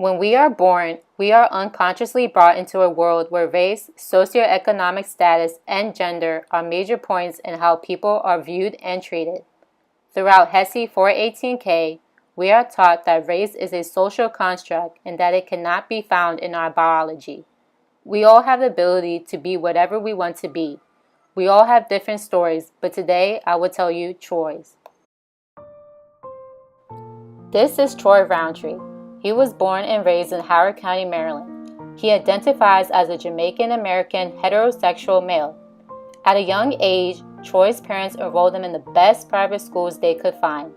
When we are born, we are unconsciously brought into a world where race, socioeconomic status, and gender are major points in how people are viewed and treated. Throughout HESI 418K, we are taught that race is a social construct and that it cannot be found in our biology. We all have the ability to be whatever we want to be. We all have different stories, but today I will tell you Troy's. This is Troy Roundtree. He was born and raised in Howard County, Maryland. He identifies as a Jamaican-American heterosexual male. At a young age, Troy's parents enrolled him in the best private schools they could find.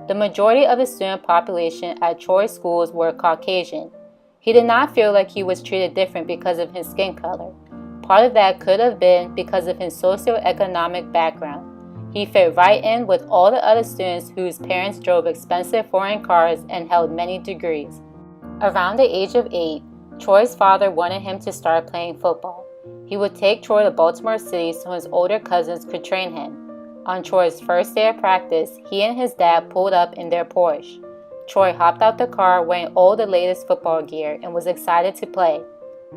The majority of the student population at Troy's schools were Caucasian. He did not feel like he was treated different because of his skin color. Part of that could have been because of his socioeconomic background. He fit right in with all the other students whose parents drove expensive foreign cars and held many degrees. Around the age of 8, Troy's father wanted him to start playing football. He would take Troy to Baltimore City so his older cousins could train him. On Troy's first day of practice, he and his dad pulled up in their Porsche. Troy hopped out the car wearing all the latest football gear and was excited to play.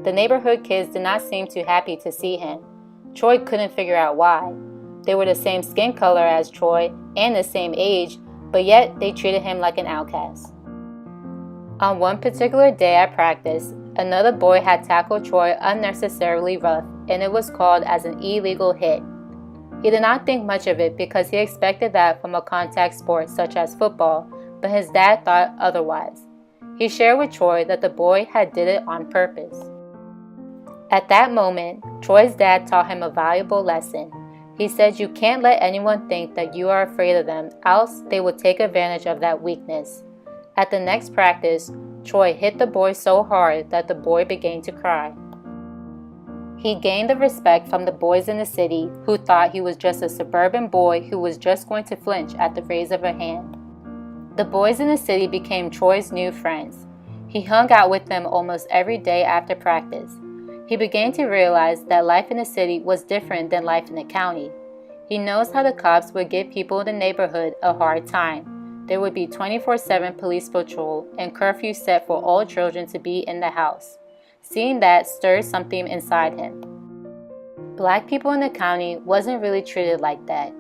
The neighborhood kids did not seem too happy to see him. Troy couldn't figure out why. They were the same skin color as Troy and the same age, but yet they treated him like an outcast. On one particular day at practice, another boy had tackled Troy unnecessarily rough, and it was called as an illegal hit. He did not think much of it because he expected that from a contact sport such as football, but his dad thought otherwise. He shared with Troy that the boy had did it on purpose. At that moment, Troy's dad taught him a valuable lesson. He said you can't let anyone think that you are afraid of them, else they will take advantage of that weakness. At the next practice, Troy hit the boy so hard that the boy began to cry. He gained the respect from the boys in the city who thought he was just a suburban boy who was just going to flinch at the raise of a hand. The boys in the city became Troy's new friends. He hung out with them almost every day after practice. He began to realize that life in the city was different than life in the county. He knows how the cops would give people in the neighborhood a hard time. There would be 24/7 police patrol and curfew set for all children to be in the house. Seeing that stirred something inside him. Black people in the county wasn't really treated like that.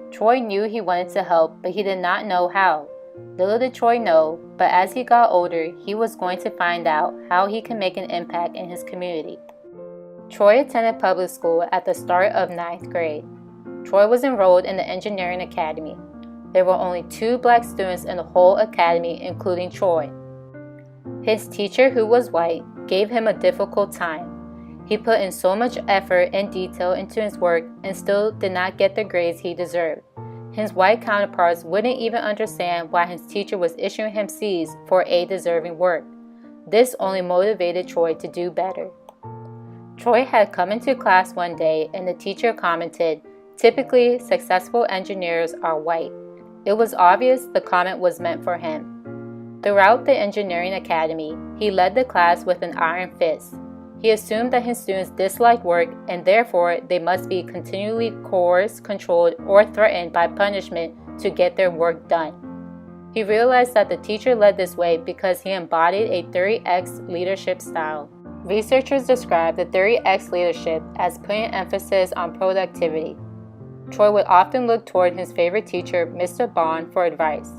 Troy knew he wanted to help, but he did not know how. Little did Troy know, but as he got older, he was going to find out how he can make an impact in his community. Troy attended public school at the start of 9th grade. Troy was enrolled in the engineering academy. There were only 2 black students in the whole academy, including Troy. His teacher, who was white, gave him a difficult time. He put in so much effort and detail into his work and still did not get the grades he deserved. His white counterparts wouldn't even understand why his teacher was issuing him C's for A-deserving work. This only motivated Troy to do better. Troy had come into class one day and the teacher commented, "Typically, successful engineers are white." It was obvious the comment was meant for him. Throughout the engineering academy, he led the class with an iron fist. He assumed that his students disliked work and therefore they must be continually coerced, controlled, or threatened by punishment to get their work done. He realized that the teacher led this way because he embodied a Theory X leadership style. Researchers describe the Theory X leadership as putting emphasis on productivity. Troy would often look toward his favorite teacher, Mr. Bond, for advice.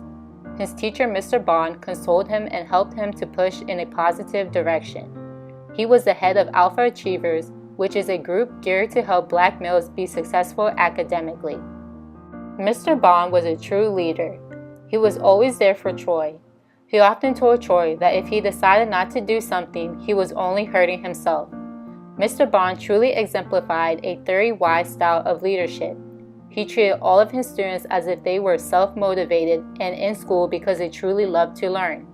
His teacher, Mr. Bond, consoled him and helped him to push in a positive direction. He was the head of Alpha Achievers, which is a group geared to help black males be successful academically. Mr. Bond was a true leader. He was always there for Troy. He often told Troy that if he decided not to do something, he was only hurting himself. Mr. Bond truly exemplified a Theory Y style of leadership. He treated all of his students as if they were self-motivated and in school because they truly loved to learn.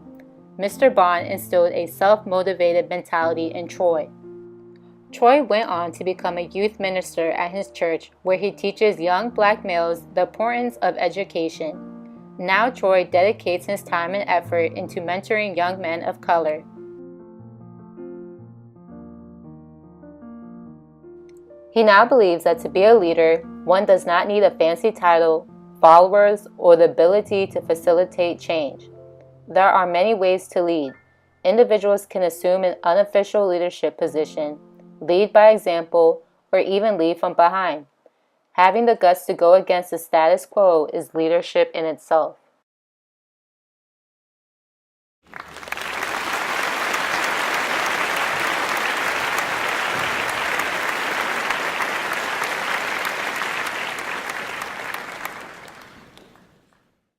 Mr. Bond instilled a self-motivated mentality in Troy. Troy went on to become a youth minister at his church where he teaches young black males the importance of education. Now Troy dedicates his time and effort into mentoring young men of color. He now believes that to be a leader, one does not need a fancy title, followers, or the ability to facilitate change. There are many ways to lead. individuals can assume an unofficial leadership position, lead by example, or even lead from behind. Having the guts to go against the status quo is leadership in itself.